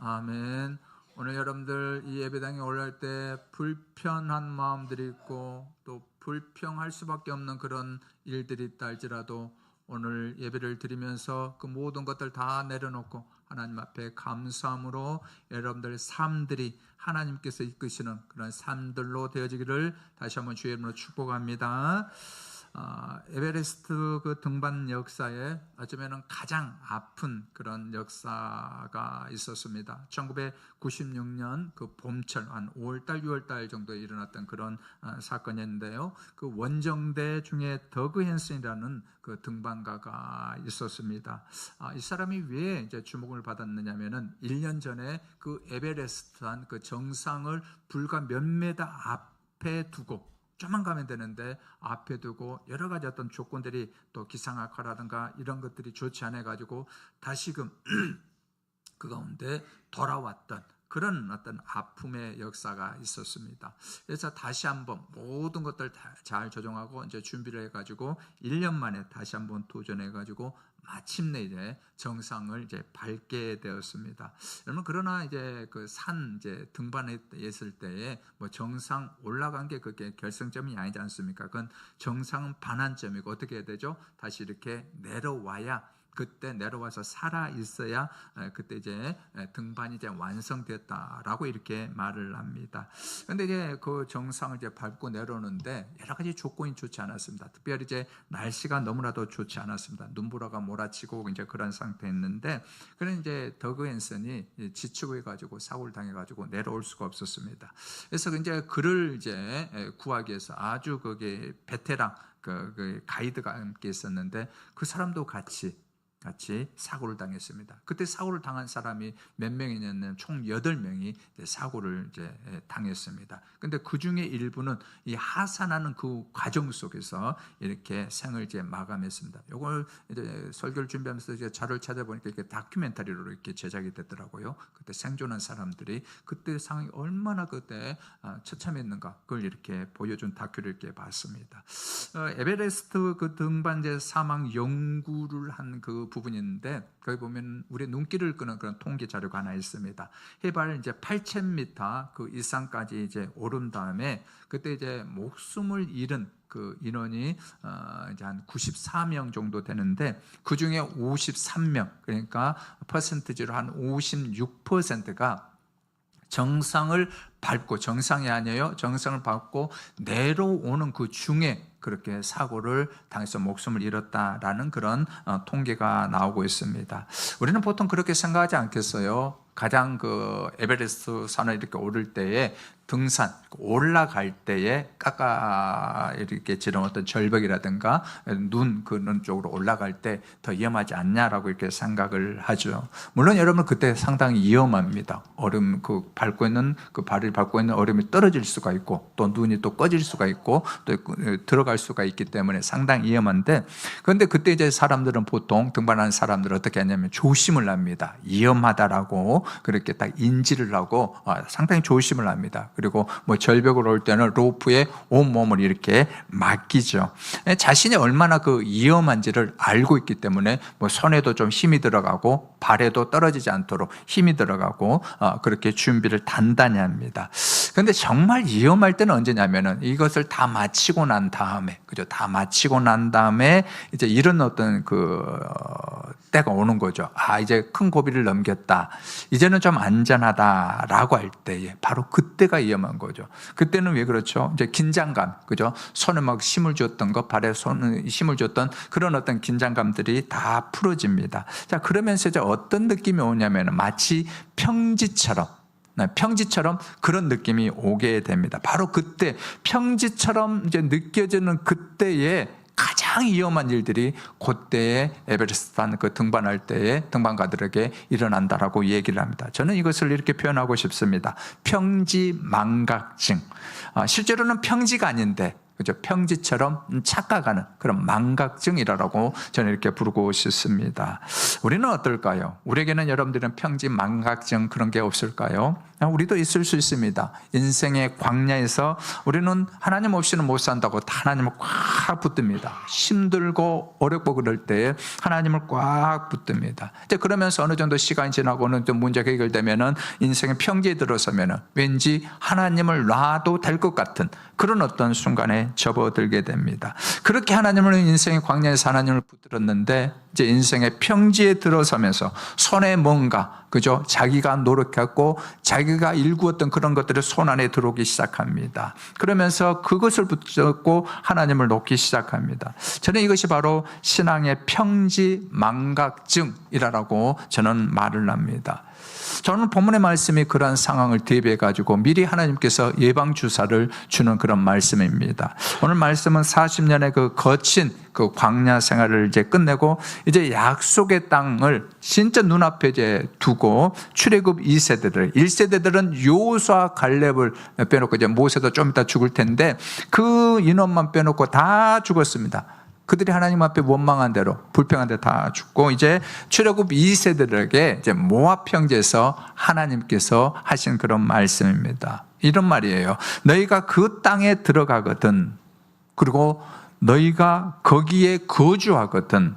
아멘. 오늘 여러분들 이 예배당에 올라올 때 불편한 마음들이 있고 또 불평할 수밖에 없는 그런 일들이 있다 할지라도 오늘 예배를 드리면서 그 모든 것들 다 내려놓고 하나님 앞에 감사함으로 여러분들 삶들이 하나님께서 이끄시는 그런 삶들로 되어지기를 다시 한번 주의 이름으로 축복합니다. 에베레스트 그 등반 역사에 어쩌면 가장 아픈 그런 역사가 있었습니다. 1996년 그 봄철 한 5월달 6월달 정도에 일어났던 그런 사건이었는데요. 그 원정대 중에 더그 헨슨이라는 그 등반가가 있었습니다. 이 사람이 왜 이제 주목을 받았느냐면은 1년 전에 그 에베레스트한 그 정상을 불과 몇 메다 앞에 두고 좀만 가면 되는데 앞에 두고 여러 가지 어떤 조건들이 또 기상악화라든가 이런 것들이 좋지 않아 가지고 다시금 그 가운데 돌아왔던 그런 어떤 아픔의 역사가 있었습니다. 그래서 다시 한번 모든 것들 잘 조정하고 이제 준비를 해가지고 1년 만에 다시 한번 도전해가지고 마침내 이제 정상을 이제 밟게 되었습니다. 여러분 그러나 이제 그 산 이제 등반했을 때에 뭐 정상 올라간 게 그게 결승점이 아니지 않습니까? 그건 정상은 반환점이고 어떻게 해야 되죠? 다시 이렇게 내려와야. 그때 내려와서 살아 있어야 그때 이제 등반이 이제 완성됐다라고 이렇게 말을 합니다. 그런데 이제 그 정상을 이제 밟고 내려오는데 여러 가지 조건이 좋지 않았습니다. 특별히 이제 날씨가 너무나도 좋지 않았습니다. 눈보라가 몰아치고 이제 그런 상태였는데, 그런 이제 더그 헨슨이 지치고 해가지고 사고를 당해가지고 내려올 수가 없었습니다. 그래서 이제 그를 이제 구하기 위해서 아주 그게 베테랑 그 가이드가 함께 있었는데 그 사람도 같이 사고를 당했습니다. 그때 사고를 당한 사람이 몇 명이냐면 총 8명이 사고를 이제 당했습니다. 근데 그 중에 일부는 이 하산하는 그 과정 속에서 이렇게 생을 이제 마감했습니다. 이걸 이제 설교를 준비하면서 이제 자료를 찾아보니까 이렇게 다큐멘터리로 이렇게 제작이 됐더라고요. 그때 생존한 사람들이 그때 상황이 얼마나 그때 처참했는가 그걸 이렇게 보여준 다큐를 이렇게 봤습니다. 에베레스트 그 등반제 사망 연구를 한 그 부분이 있는데 거기 보면 우리 눈길을 끄는 그런 통계 자료가 하나 있습니다. 해발 이제 8,000m 그 이상까지 이제 오른 다음에 그때 이제 목숨을 잃은 그 인원이 이제 한 94명 정도 되는데 그 중에 53명 그러니까 퍼센티지로 한 56%가 정상을 밟고 정상이 아니에요. 정상을 밟고 내려오는 그 중에 그렇게 사고를 당해서 목숨을 잃었다라는 그런 통계가 나오고 있습니다. 우리는 보통 그렇게 생각하지 않겠어요? 가장 그 에베레스트 산을 이렇게 오를 때에 등산 올라갈 때에 이렇게 지른 어떤 절벽이라든가 눈 그런 쪽으로 올라갈 때 더 위험하지 않냐라고 이렇게 생각을 하죠. 물론 여러분 그때 상당히 위험합니다. 얼음 그 밟고 있는 그 발을 밟고 있는 얼음이 떨어질 수가 있고 또 눈이 또 꺼질 수가 있고 또 들어갈 수가 있기 때문에 상당히 위험한데, 그런데 그때 이제 사람들은 보통 등반하는 사람들은 어떻게 하냐면 조심을 합니다. 위험하다라고 그렇게 딱 인지를 하고 상당히 조심을 합니다. 그리고 뭐 절벽으로 올 때는 로프에 온 몸을 이렇게 맡기죠. 자신이 얼마나 그 위험한지를 알고 있기 때문에 뭐 손에도 좀 힘이 들어가고 발에도 떨어지지 않도록 힘이 들어가고 그렇게 준비를 단단히 합니다. 그런데 정말 위험할 때는 언제냐면은 이것을 다 마치고 난 다음에, 그죠? 다 마치고 난 다음에 이제 이런 어떤 그 때가 오는 거죠. 이제 큰 고비를 넘겼다. 이제는 좀 안전하다라고 할 때에 바로 그때가 위험한 거죠. 그때는 왜 그렇죠? 이제 긴장감, 그죠? 손에 막 힘을 줬던 것, 발에 손에 힘을 줬던 그런 어떤 긴장감들이 다 풀어집니다. 자, 그러면서 이제 어떤 느낌이 오냐면 마치 평지처럼 그런 느낌이 오게 됩니다. 바로 그때 평지처럼 이제 느껴지는 그때에 가장 위험한 일들이 그때에 에베레스트 그 등반할 때에 등반가들에게 일어난다라고 얘기를 합니다. 저는 이것을 이렇게 표현하고 싶습니다. 평지망각증. 실제로는 평지가 아닌데, 그죠? 평지처럼 착각하는 그런 망각증이라고 저는 이렇게 부르고 싶습니다. 우리는 어떨까요? 우리에게는 여러분들은 평지망각증 그런 게 없을까요? 우리도 있을 수 있습니다. 인생의 광야에서 우리는 하나님 없이는 못 산다고 하나님을 꽉 붙듭니다. 힘들고 어렵고 그럴 때 하나님을 꽉 붙듭니다. 이제 그러면서 어느 정도 시간이 지나고 어느 정도 문제가 해결되면은 인생의 평지에 들어서면은 왠지 하나님을 놔도 될 것 같은 그런 어떤 순간에 접어들게 됩니다. 그렇게 하나님을 인생의 광야에서 하나님을 붙들었는데 이제 인생의 평지에 들어서면서 손에 뭔가 그죠? 자기가 노력했고 자기가 일구었던 그런 것들이 손 안에 들어오기 시작합니다. 그러면서 그것을 붙잡고 하나님을 놓기 시작합니다. 저는 이것이 바로 신앙의 평지 망각증이라고 저는 말을 합니다. 저는 본문의 말씀이 그러한 상황을 대비해 가지고 미리 하나님께서 예방 주사를 주는 그런 말씀입니다. 오늘 말씀은 40년의 그 거친 그 광야 생활을 이제 끝내고 이제 약속의 땅을 진짜 눈앞에 이제 두고 출애굽 2세대들, 1세대들은 여호수아 갈렙을 빼놓고 이제 모세도 좀 이따 죽을 텐데 그 인원만 빼놓고 다 죽었습니다. 그들이 하나님 앞에 원망한 대로 불평한 대로 다 죽고 이제 출애굽 2세들에게 이제 모압 평지에서 하나님께서 하신 그런 말씀입니다. 이런 말이에요. 너희가 그 땅에 들어가거든, 그리고 너희가 거기에 거주하거든,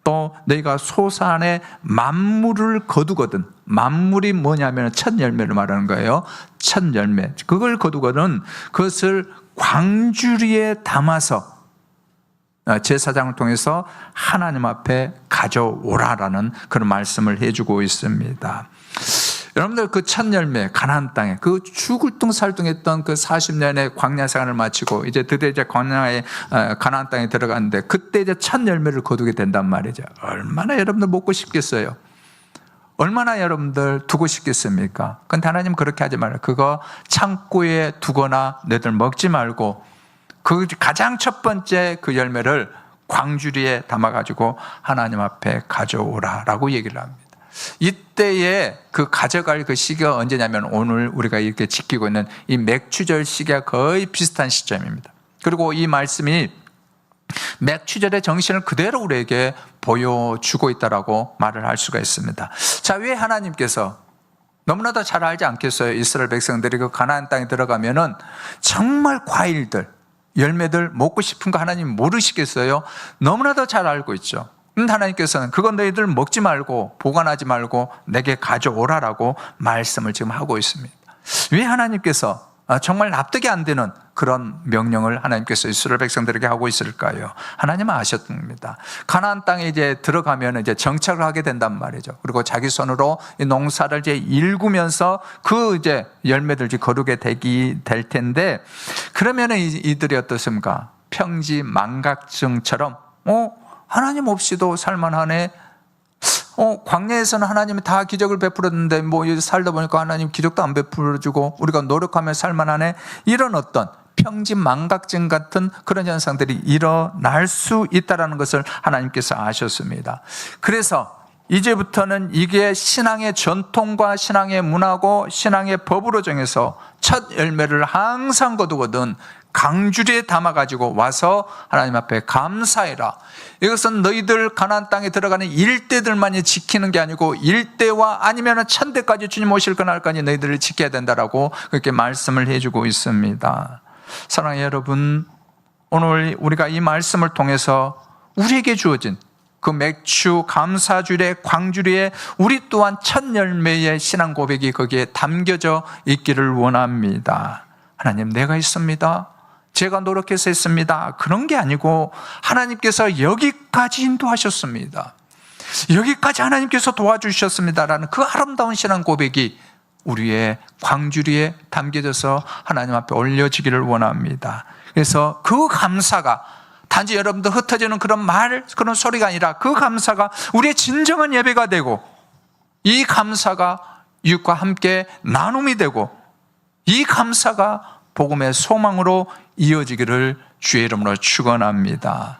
또 너희가 소산에 만물을 거두거든. 만물이 뭐냐면 첫 열매를 말하는 거예요. 첫 열매. 그걸 거두거든 그것을 광주리에 담아서 제사장을 통해서 하나님 앞에 가져오라라는 그런 말씀을 해주고 있습니다. 여러분들 그 첫 열매 가나안 땅에 그 죽을 둥 살둥했던 그 40년의 광야 생활을 마치고 이제 드디어 이제 광야의 가나안 땅에 들어갔는데 그때 이제 첫 열매를 거두게 된단 말이죠. 얼마나 여러분들 먹고 싶겠어요? 얼마나 여러분들 두고 싶겠습니까? 근데 하나님 그렇게 하지 말아요. 그거 창고에 두거나 너희들 먹지 말고 그 가장 첫 번째 그 열매를 광주리에 담아가지고 하나님 앞에 가져오라라고 얘기를 합니다. 이때에 그 가져갈 그 시기가 언제냐면 오늘 우리가 이렇게 지키고 있는 이 맥추절 시기가 거의 비슷한 시점입니다. 그리고 이 말씀이 맥추절의 정신을 그대로 우리에게 보여주고 있다라고 말을 할 수가 있습니다. 자, 왜 하나님께서 너무나도 잘 알지 않겠어요? 이스라엘 백성들이 그 가나안 땅에 들어가면은 정말 과일들, 열매들 먹고 싶은 거 하나님 모르시겠어요? 너무나도 잘 알고 있죠. 근데 하나님께서는 그건 너희들 먹지 말고 보관하지 말고 내게 가져오라라고 말씀을 지금 하고 있습니다. 왜 하나님께서 정말 납득이 안 되는 그런 명령을 하나님께서 이스라엘 백성들에게 하고 있을까요? 하나님은 아셨습니다. 가나안 땅에 이제 들어가면 이제 정착을 하게 된단 말이죠. 그리고 자기 손으로 이 농사를 이제 일구면서 그 이제 열매들 거두게 될 텐데 그러면은 이들이 어떻습니까? 평지 망각증처럼 하나님 없이도 살만하네. 광야에서는 하나님이 다 기적을 베풀었는데 뭐 살다 보니까 하나님 기적도 안 베풀어주고 우리가 노력하면 살만하네. 이런 어떤 평지 망각증 같은 그런 현상들이 일어날 수 있다는 것을 하나님께서 아셨습니다. 그래서 이제부터는 이게 신앙의 전통과 신앙의 문화고 신앙의 법으로 정해서 첫 열매를 항상 거두거든 강주리에 담아가지고 와서 하나님 앞에 감사해라. 이것은 너희들 가나안 땅에 들어가는 일대들만이 지키는 게 아니고 일대와 아니면 천대까지 주님 오실 그날까지 너희들을 지켜야 된다라고 그렇게 말씀을 해주고 있습니다. 사랑하는 여러분, 오늘 우리가 이 말씀을 통해서 우리에게 주어진 그 맥주 감사주일의 광주리에 우리 또한 첫 열매의 신앙 고백이 거기에 담겨져 있기를 원합니다. 하나님, 내가 있습니다. 제가 노력해서 했습니다. 그런 게 아니고 하나님께서 여기까지 인도하셨습니다. 여기까지 하나님께서 도와주셨습니다라는 그 아름다운 신앙 고백이 우리의 광주리에 담겨져서 하나님 앞에 올려지기를 원합니다. 그래서 그 감사가 단지 여러분들 흩어지는 그런 그런 소리가 아니라 그 감사가 우리의 진정한 예배가 되고 이 감사가 이웃과 함께 나눔이 되고 이 감사가 복음의 소망으로 이어지기를 주의 이름으로 축원합니다.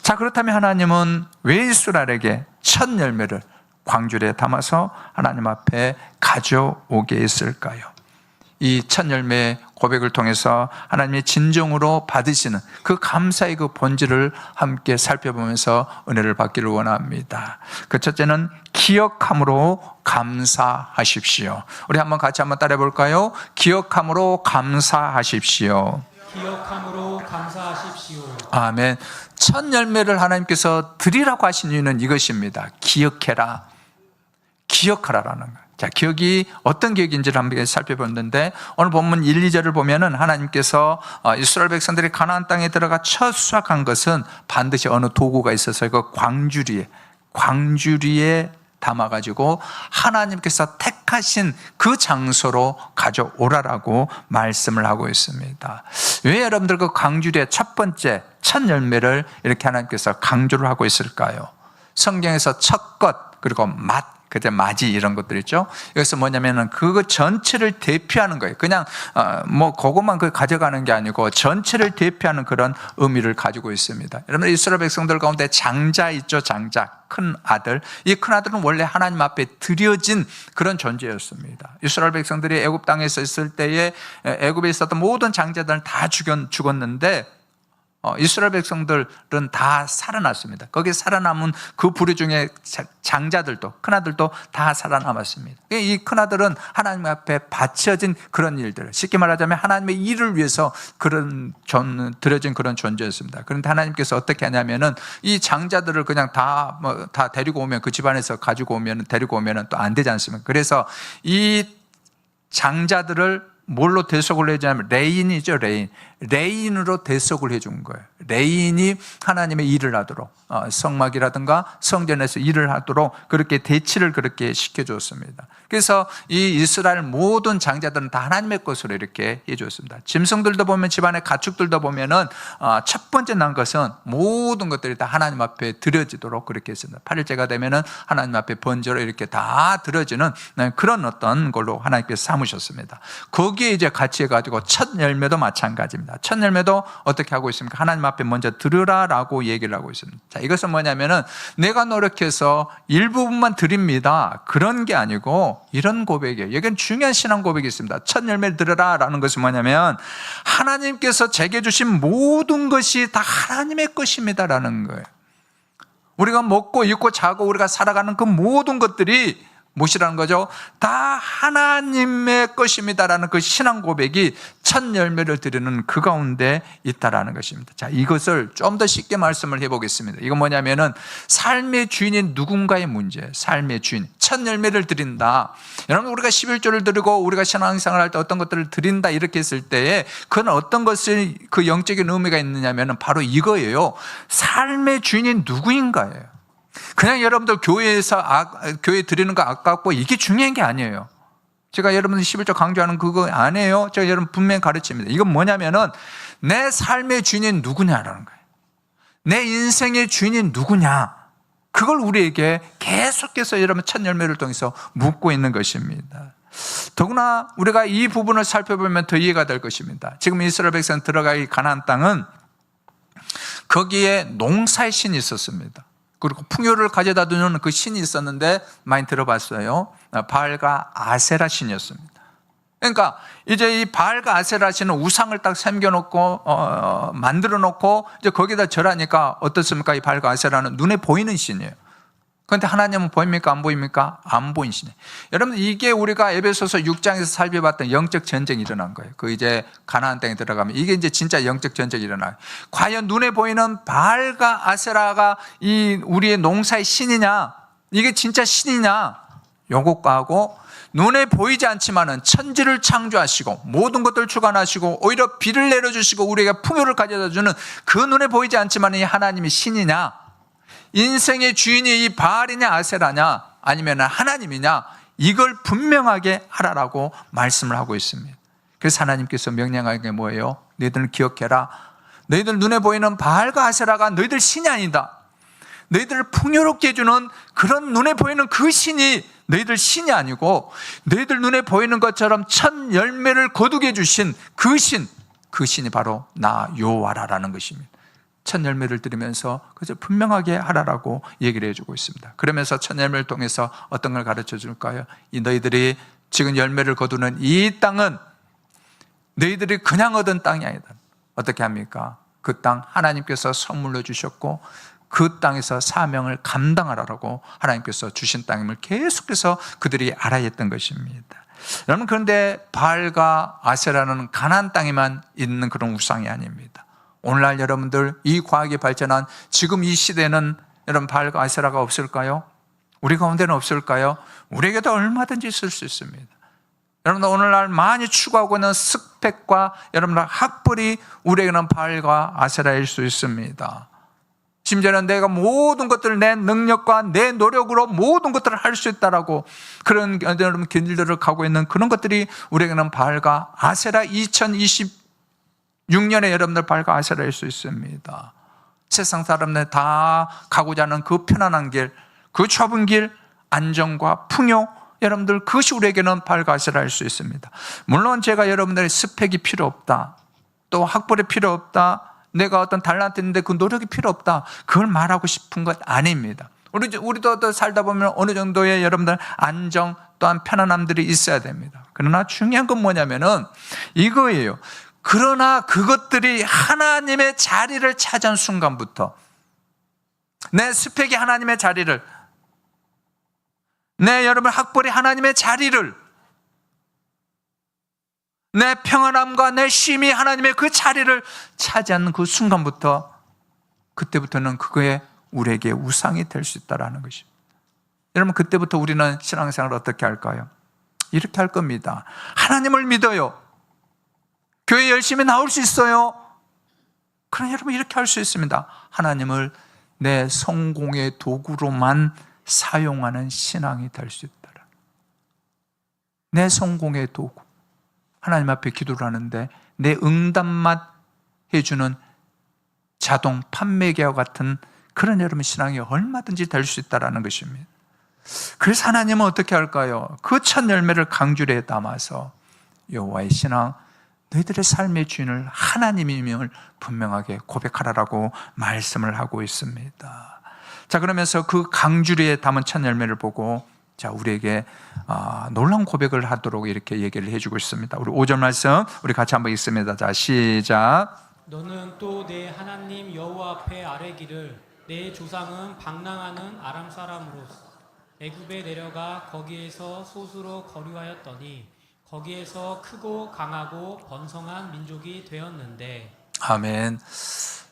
자, 그렇다면 하나님은 왜 이스라엘에게 첫 열매를 광주리에 담아서 하나님 앞에 가져오게 했을까요? 이 첫 열매 고백을 통해서 하나님의 진정으로 받으시는 그 감사의 그 본질을 함께 살펴보면서 은혜를 받기를 원합니다. 그 첫째는 기억함으로 감사하십시오. 우리 같이 한번 따라해 볼까요? 기억함으로 감사하십시오. 기억함으로 감사하십시오. 아멘. 첫 열매를 하나님께서 드리라고 하신 이유는 이것입니다. 기억해라. 기억하라라는 거예요. 자, 기억이 어떤 기억인지를 한번 살펴봤는데, 오늘 본문 1, 2절을 보면은 하나님께서 이스라엘 백성들이 가나안 땅에 들어가 첫 수확한 것은 반드시 어느 도구가 있어서 그 광주리에 담아가지고 하나님께서 택하신 그 장소로 가져오라라고 말씀을 하고 있습니다. 왜 여러분들 그 광주리의 첫 번째 첫 열매를 이렇게 하나님께서 강조를 하고 있을까요? 성경에서 첫 것, 그리고 맛, 그때 맞이 이런 것들 있죠. 여기서 뭐냐면은 그거 전체를 대표하는 거예요. 그냥 그것만 가져가는 게 아니고 전체를 대표하는 그런 의미를 가지고 있습니다. 여러분, 이스라엘 백성들 가운데 장자 있죠. 장자, 큰 아들. 이 큰 아들은 원래 하나님 앞에 드려진 그런 존재였습니다. 이스라엘 백성들이 애굽 땅에 있을 때에 애굽에 있었던 모든 장자들은 다 죽었는데 이스라엘 백성들은 다 살아났습니다. 거기에 살아남은 그 부류 중에 장자들도, 큰아들도 다 살아남았습니다. 이 큰아들은 하나님 앞에 바쳐진 그런 일들, 쉽게 말하자면 하나님의 일을 위해서 드려진 그런 존재였습니다. 그런데 하나님께서 어떻게 하냐면은 이 장자들을 그냥 다 데리고 오면, 그 집안에서 데리고 오면 또 안 되지 않습니까? 그래서 이 장자들을 뭘로 대속을 해주냐면 레인이죠. 레인으로 대속을 해준 거예요. 레인이 하나님의 일을 하도록, 성막이라든가 성전에서 일을 하도록 그렇게 대치를 그렇게 시켜줬습니다. 그래서 이 이스라엘 모든 장자들은 다 하나님의 것으로 이렇게 해줬습니다. 짐승들도 보면, 집안의 가축들도 보면은 첫 번째 난 것은 모든 것들이 다 하나님 앞에 드려지도록 그렇게 했습니다. 8일째가 되면은 하나님 앞에 번제로 이렇게 다 드려지는 그런 어떤 걸로 하나님께서 삼으셨습니다. 거기에 이제 같이 해가지고 첫 열매도 마찬가지입니다. 첫 열매도 어떻게 하고 있습니까? 하나님 앞에 먼저 드려라라고 얘기를 하고 있습니다. 자, 이것은 뭐냐면은 내가 노력해서 일부분만 드립니다, 그런 게 아니고 이런 고백이에요. 여기는 중요한 신앙 고백이 있습니다. 첫 열매를 드려라라는 것은 뭐냐면 하나님께서 제게 주신 모든 것이 다 하나님의 것입니다라는 거예요. 우리가 먹고 입고 자고 우리가 살아가는 그 모든 것들이 무엇이라는 거죠? 다 하나님의 것입니다라는 그 신앙 고백이 첫 열매를 드리는 그 가운데 있다라는 것입니다. 자, 이것을 좀 더 쉽게 말씀을 해보겠습니다. 이건 뭐냐면은 삶의 주인인 누군가의 문제, 삶의 주인, 첫 열매를 드린다. 여러분, 우리가 11조를 드리고 우리가 신앙생활을 할 때 어떤 것들을 드린다 이렇게 했을 때에 그건 어떤 것을 그 영적인 의미가 있느냐면은 바로 이거예요. 삶의 주인이 누구인가예요. 그냥 여러분들 교회 드리는 거 아깝고 이게 중요한 게 아니에요. 제가 여러분들 11조 강조하는 그거 아니에요. 제가 여러분 분명히 가르칩니다. 이건 뭐냐면은 내 삶의 주인이 누구냐라는 거예요. 내 인생의 주인이 누구냐, 그걸 우리에게 계속해서 여러분 첫 열매를 통해서 묻고 있는 것입니다. 더구나 우리가 이 부분을 살펴보면 더 이해가 될 것입니다. 지금 이스라엘 백성 들어가기 가나안 땅은 거기에 농사의 신이 있었습니다. 그리고 풍요를 가져다 주는 그 신이 있었는데 많이 들어봤어요. 바알과 아세라 신이었습니다. 그러니까 이제 이 바알과 아세라 신은 우상을 딱 섬겨놓고 만들어 놓고 이제 거기다 절하니까 어떻습니까? 이 바알과 아세라는 눈에 보이는 신이에요. 그런데 하나님은 보입니까? 안 보입니까? 안 보이는 신이에요. 여러분, 이게 우리가 에베소서 6장에서 살펴봤던 영적 전쟁이 일어난 거예요. 그 이제 가나안 땅에 들어가면 이게 이제 진짜 영적 전쟁이 일어나요. 과연 눈에 보이는 바알과 아세라가 이 우리의 농사의 신이냐, 이게 진짜 신이냐, 요것과 하고 눈에 보이지 않지만은 천지를 창조하시고 모든 것들을 주관하시고 오히려 비를 내려주시고 우리에게 풍요를 가져다 주는 그 눈에 보이지 않지만 이 하나님이 신이냐, 인생의 주인이 이 바알이냐 아세라냐 아니면 하나님이냐, 이걸 분명하게 하라라고 말씀을 하고 있습니다. 그래서 하나님께서 명령하는 게 뭐예요? 너희들은 기억해라. 너희들 눈에 보이는 바알과 아세라가 너희들 신이 아니다. 너희들을 풍요롭게 해주는 그런 눈에 보이는 그 신이 너희들 신이 아니고 너희들 눈에 보이는 것처럼 첫 열매를 거두게 해주신 그 신이 바로 나 여호와라는 것입니다. 첫 열매를 드리면서 그저 분명하게 하라라고 얘기를 해주고 있습니다. 그러면서 첫 열매를 통해서 어떤 걸 가르쳐 줄까요? 이 너희들이 지금 열매를 거두는 이 땅은 너희들이 그냥 얻은 땅이 아니다. 어떻게 합니까? 그 땅 하나님께서 선물로 주셨고 그 땅에서 사명을 감당하라고 하나님께서 주신 땅임을 계속해서 그들이 알아야 했던 것입니다. 여러분, 그런데 바알과 아세라는 가나안 땅에만 있는 그런 우상이 아닙니다. 오늘날 여러분들 이 과학이 발전한 지금 이 시대는 여러분 바알과 아세라가 없을까요? 우리 가운데는 없을까요? 우리에게도 얼마든지 있을 수 있습니다. 여러분들 오늘날 많이 추구하고 있는 스펙과 여러분들 학벌이 우리에게는 바알과 아세라일 수 있습니다. 심지어는 내가 모든 것들을 내 능력과 내 노력으로 모든 것들을 할 수 있다라고 그런 여러분 길들을 가고 있는 그런 것들이 우리에게는 바알과 아세라 2026년에 여러분들 바알과 아세라일 수 있습니다. 세상 사람들 다 가고자 하는 그 편안한 길, 그 좁은 길, 안정과 풍요, 여러분들 그것이 우리에게는 바알과 아세라일 수 있습니다. 물론 제가 여러분들의 스펙이 필요 없다, 또 학벌이 필요 없다, 내가 어떤 달란트 있는데 그 노력이 필요 없다, 그걸 말하고 싶은 것 아닙니다. 우리도 살다 보면 어느 정도의 여러분들 안정 또한 편안함들이 있어야 됩니다. 그러나 중요한 건 뭐냐면은 이거예요. 그러나 그것들이 하나님의 자리를 차지한 순간부터 내 스펙이 하나님의 자리를, 내 여러분 학벌이 하나님의 자리를, 내 평안함과 내 쉼이 하나님의 그 자리를 차지하는 그 순간부터, 그때부터는 그거에 우리에게 우상이 될 수 있다는 것입니다. 여러분, 그때부터 우리는 신앙생활을 어떻게 할까요? 이렇게 할 겁니다. 하나님을 믿어요. 교회 열심히 나올 수 있어요. 그러나 여러분 이렇게 할 수 있습니다. 하나님을 내 성공의 도구로만 사용하는 신앙이 될 수 있다. 내 성공의 도구. 하나님 앞에 기도를 하는데 내 응답만 해주는 자동 판매기와 같은 그런 여러분 신앙이 얼마든지 될 수 있다는 것입니다. 그래서 하나님은 어떻게 할까요? 그 첫 열매를 강주리에 담아서 여호와의 신앙, 너희들의 삶의 주인을 하나님임을 분명하게 고백하라라고 말씀을 하고 있습니다. 자, 그러면서 그 강주리에 담은 첫 열매를 보고 자, 우리에게 놀라운 고백을 하도록 이렇게 얘기를 해주고 있습니다. 우리 5절 말씀 우리 같이 한번 읽습니다. 자, 시작. 너는 또 내 하나님 여호와 앞에 아뢰기를 내 조상은 방랑하는 아람 사람으로서 애굽에 내려가 거기에서 소수로 거류하였더니 거기에서 크고 강하고 번성한 민족이 되었는데. 아멘.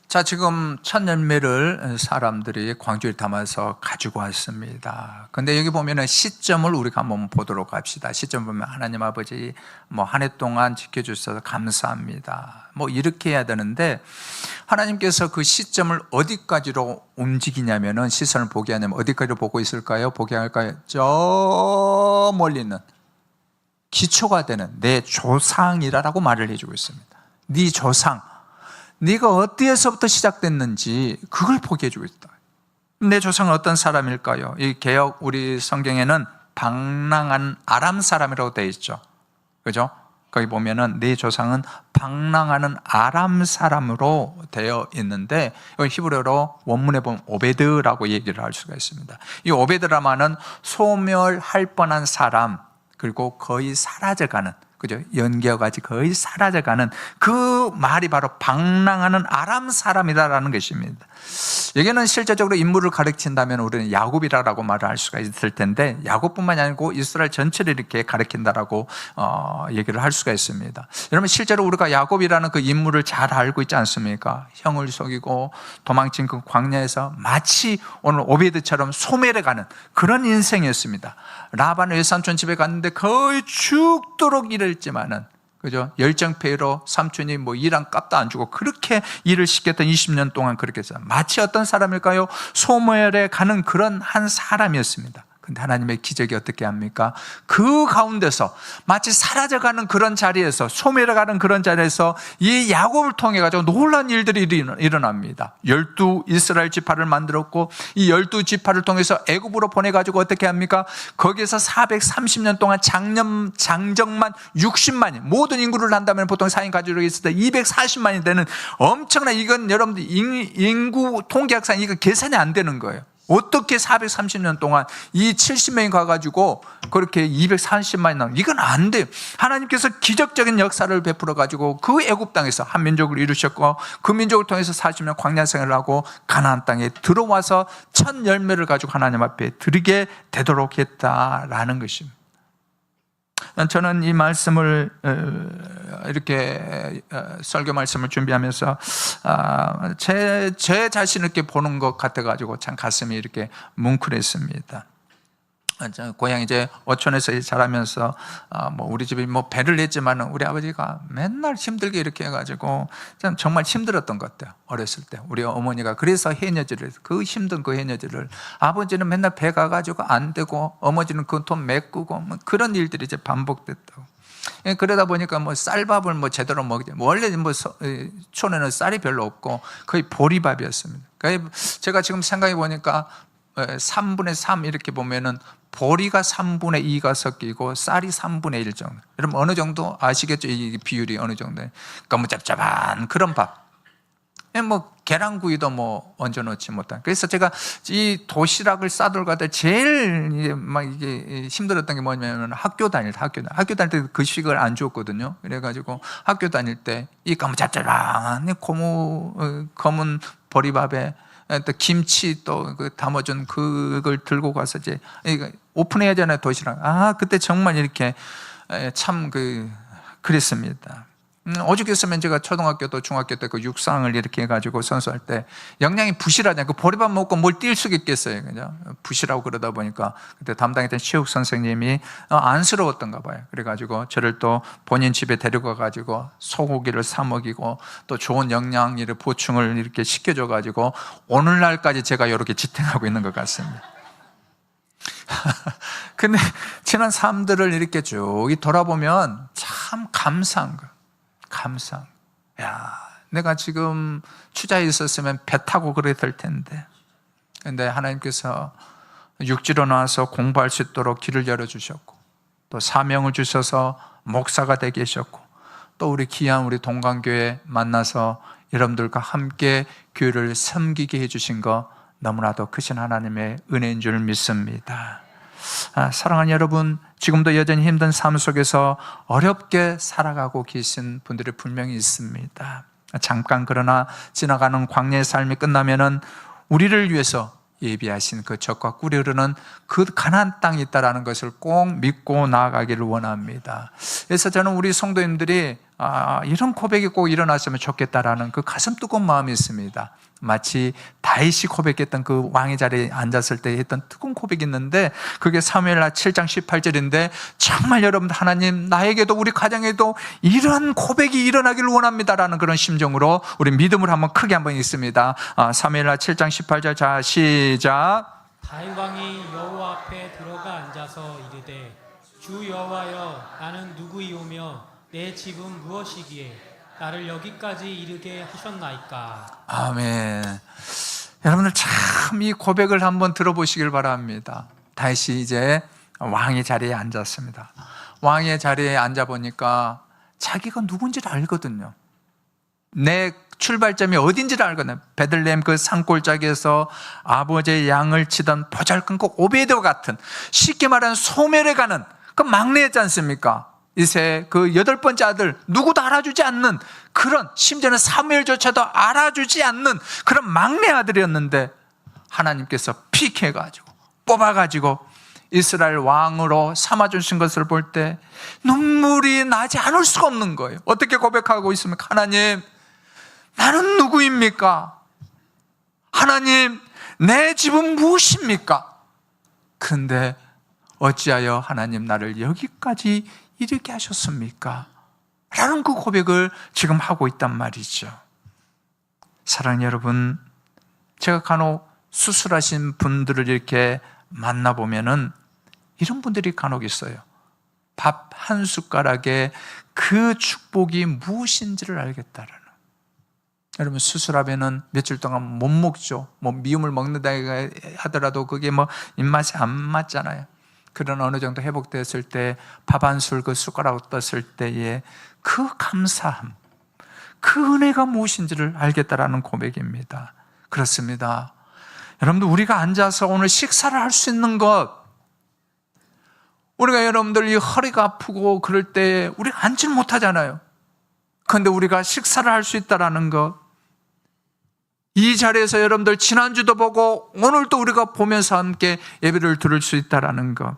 자, 지금 첫 열매를 사람들이 광주에 담아서 가지고 왔습니다. 근데 여기 보면은 시점을 우리가 한번 보도록 합시다. 시점 보면 하나님 아버지 한 해 동안 지켜주셔서 감사합니다. 이렇게 해야 되는데 하나님께서 그 시점을 어디까지로 움직이냐면은 시선을 보게 하냐면 어디까지로 보고 있을까요? 보게 할까요? 저 멀리 있는 기초가 되는 내 조상이라고 말을 해주고 있습니다. 네 조상. 네가 어디에서부터 시작됐는지 그걸 보게 해주고 있다. 내 조상은 어떤 사람일까요? 이 개역 우리 성경에는 방랑한 아람 사람이라고 되어 있죠. 그죠? 거기 보면은 내 조상은 방랑하는 아람 사람으로 되어 있는데 여기 히브리어로 원문에 보면 오베드라고 얘기를 할 수가 있습니다. 이 오베드라마는 소멸할 뻔한 사람, 그리고 거의 사라져가는, 그죠? 연기어가지 거의 사라져가는 그 말이 바로 방랑하는 아람 사람이다라는 것입니다. 여기는 실제적으로 인물을 가르친다면 우리는 야곱이라고 말을 할 수가 있을 텐데 야곱뿐만이 아니고 이스라엘 전체를 이렇게 가르친다라고 얘기를 할 수가 있습니다. 여러분 실제로 우리가 야곱이라는 그 인물을 잘 알고 있지 않습니까? 형을 속이고 도망친 그 광야에서 마치 오늘 오베드처럼 소멸해가는 그런 인생이었습니다. 라반 외삼촌 집에 갔는데 거의 죽도록 일을 했지만은, 그죠? 열정페이로 삼촌이 일한 값도 안 주고 그렇게 일을 시켰던 20년 동안 그렇게 했어요. 마치 어떤 사람일까요? 소멸에 가는 그런 한 사람이었습니다. 근데 하나님의 기적이 어떻게 합니까? 그 가운데서 마치 사라져가는 그런 자리에서, 소멸해가는 그런 자리에서 이 야곱을 통해 가지고 놀라운 일들이 일어납니다. 12 이스라엘 지파를 만들었고 이 12지파를 통해서 애굽으로 보내가지고 어떻게 합니까? 거기에서 430년 동안 장정만 60만이, 모든 인구를 한다면 보통 4인 가족이 있을 때 240만이 되는 엄청난, 이건 여러분들 인구 통계학상 이거 계산이 안 되는 거예요. 어떻게 430년 동안 이 70명이 가가지고 그렇게 240만이 나온, 이건 안 돼요. 하나님께서 기적적인 역사를 베풀어 가지고 그 애굽 땅에서 한 민족을 이루셨고, 그 민족을 통해서 40년 광야 생활을 하고 가나안 땅에 들어와서 첫 열매를 가지고 하나님 앞에 드리게 되도록 했다라는 것입니다. 저는 이 말씀을 이렇게 설교 말씀을 준비하면서 제 자신을 이렇게 보는 것 같아가지고 참 가슴이 이렇게 뭉클했습니다. 고향 이제 어촌에서 자라면서 우리 집이 배를 냈지만 우리 아버지가 맨날 힘들게 이렇게 해가지고 정말 힘들었던 것 같아요. 어렸을 때 우리 어머니가 그래서 해녀질을, 그 힘든 그 해녀질을, 아버지는 맨날 배 가가지고 안 되고 어머니는 그 돈 메꾸고 그런 일들이 이제 반복됐다고. 그러다 보니까 쌀밥을 제대로 먹지, 원래 촌에는 쌀이 별로 없고 거의 보리밥이었습니다. 제가 지금 생각해 보니까 3분의 3 이렇게 보면은 보리가 3분의 2가 섞이고 쌀이 3분의 1 정도. 여러분 어느 정도 아시겠죠? 이 비율이 어느 정도. 그러니까 짭짭한 그런 밥. 계란구이도 얹어 놓지 못한. 그래서 제가 이 도시락을 싸들고 때 제일 이게 힘들었던 게 뭐냐면 학교 다닐 때 그 식을 안 줬거든요. 그래가지고 학교 다닐 때 이 짭짭한 검은 보리밥에 또 김치 또 담아준 그걸 들고 가서 이제 오픈해야 되잖아요, 도시락. 그때 정말 이렇게 참 그랬습니다. 오죽했으면 제가 초등학교 또 중학교 때 그 육상을 이렇게 해가지고 선수할 때 영양이 부실하잖아요. 그 보리밥 먹고 뭘 뛸 수 있겠어요, 그죠? 부실하고 그러다 보니까 그때 담당했던 체육 선생님이 안쓰러웠던가 봐요. 그래가지고 저를 또 본인 집에 데려가가지고 소고기를 사 먹이고 또 좋은 영양을 보충을 이렇게 시켜줘가지고 오늘날까지 제가 이렇게 지탱하고 있는 것 같습니다. 근데 지난 삶들을 이렇게 쭉 돌아보면 참 감사한 거예요. 내가 지금 추자에 있었으면 배 타고 그래야 될 텐데, 근데 하나님께서 육지로 나와서 공부할 수 있도록 길을 열어주셨고, 또 사명을 주셔서 목사가 되게 하셨고, 또 우리 귀한 우리 동강교회 만나서 여러분들과 함께 교회를 섬기게 해주신 거 너무나도 크신 하나님의 은혜인 줄 믿습니다. 사랑하는 여러분, 지금도 여전히 힘든 삶 속에서 어렵게 살아가고 계신 분들이 분명히 있습니다. 잠깐 그러나 지나가는 광야의 삶이 끝나면은 우리를 위해서 예비하신 그 젖과 꿀이 흐르는 그 가나안 땅이 있다라는 것을 꼭 믿고 나아가기를 원합니다. 그래서 저는 우리 성도님들이 이런 고백이 꼭 일어났으면 좋겠다라는 그 가슴 뜨거운 마음이 있습니다. 마치 다윗이 고백했던 그 왕의 자리에 앉았을 때 했던 뜨거운 고백이 있는데, 그게 사무엘하 7장 18절인데 정말 여러분들, 하나님 나에게도 우리 가정에도 이러한 고백이 일어나기를 원합니다라는 그런 심정으로 우리 믿음을 한번 크게 한번 읽습니다. 사무엘하 7장 18절, 자 시작. 다윗 왕이 여호와 앞에 들어가 앉아서 이르되, 주 여호와여, 나는 누구이오며 내 집은 무엇이기에 나를 여기까지 이르게 하셨나이까. 아멘. 여러분들 참 이 고백을 한번 들어보시길 바랍니다. 다윗이 이제 왕의 자리에 앉았습니다. 왕의 자리에 앉아보니까 자기가 누군지를 알거든요. 내 출발점이 어딘지를 알거든요. 베들레헴 그 산골짜기에서 아버지의 양을 치던 보잘것없고 오베드와 같은, 쉽게 말하면 소멸해 가는 그 막내였지 않습니까? 이세 그 8번째 아들, 누구도 알아주지 않는 그런, 심지어는 사무엘조차도 알아주지 않는 그런 막내 아들이었는데 하나님께서 픽해가지고 뽑아가지고 이스라엘 왕으로 삼아주신 것을 볼 때 눈물이 나지 않을 수가 없는 거예요. 어떻게 고백하고 있습니까? 하나님, 나는 누구입니까? 하나님, 내 집은 무엇입니까? 근데 어찌하여 하나님 나를 여기까지 이렇게 하셨습니까? 라는 그 고백을 지금 하고 있단 말이죠. 사랑하는 여러분, 제가 간혹 수술하신 분들을 이렇게 만나보면은 이런 분들이 간혹 있어요. 밥 한 숟가락에 그 축복이 무엇인지를 알겠다라는. 여러분, 수술하면은 며칠 동안 못 먹죠. 미움을 먹는다 하더라도 그게 입맛이 안 맞잖아요. 그런 어느 정도 회복됐을 때 밥 한 술 그 숟가락 떴을 때의 그 감사함, 그 은혜가 무엇인지를 알겠다라는 고백입니다. 그렇습니다. 여러분들 우리가 앉아서 오늘 식사를 할 수 있는 것, 우리가 여러분들 이 허리가 아프고 그럴 때 우리가 앉지를 못하잖아요. 그런데 우리가 식사를 할 수 있다는 것, 이 자리에서 여러분들 지난주도 보고 오늘도 우리가 보면서 함께 예배를 드릴 수 있다는 것,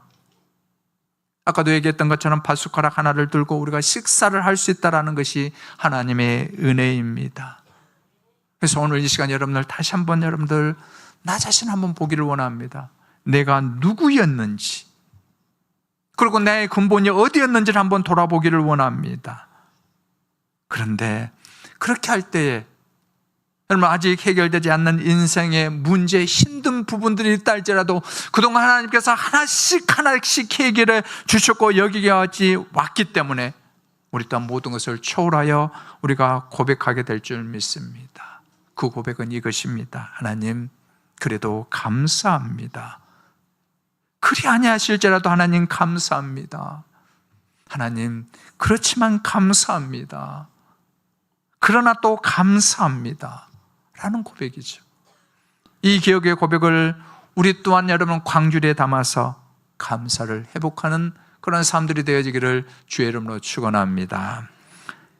아까도 얘기했던 것처럼 팥숟가락 하나를 들고 우리가 식사를 할 수 있다는 것이 하나님의 은혜입니다. 그래서 오늘 이 시간 여러분들 다시 한번 여러분들 나 자신 한번 보기를 원합니다. 내가 누구였는지, 그리고 내 근본이 어디였는지를 한번 돌아보기를 원합니다. 그런데 그렇게 할 때에 여러분 아직 해결되지 않는 인생의 문제, 힘든 부분들이 있다 할지라도 그동안 하나님께서 하나씩 해결해 주셨고 여기까지 왔기 때문에 우리 또한 모든 것을 초월하여 우리가 고백하게 될 줄 믿습니다. 그 고백은 이것입니다. 하나님, 그래도 감사합니다. 그리 아니하실지라도 하나님 감사합니다. 하나님, 그렇지만 감사합니다. 그러나 또 감사합니다. 라는 고백이죠. 이 기억의 고백을 우리 또한 여러분 광주리에 담아서 감사를 회복하는 그런 삶들이 되어지기를 주의 이름으로 축원합니다.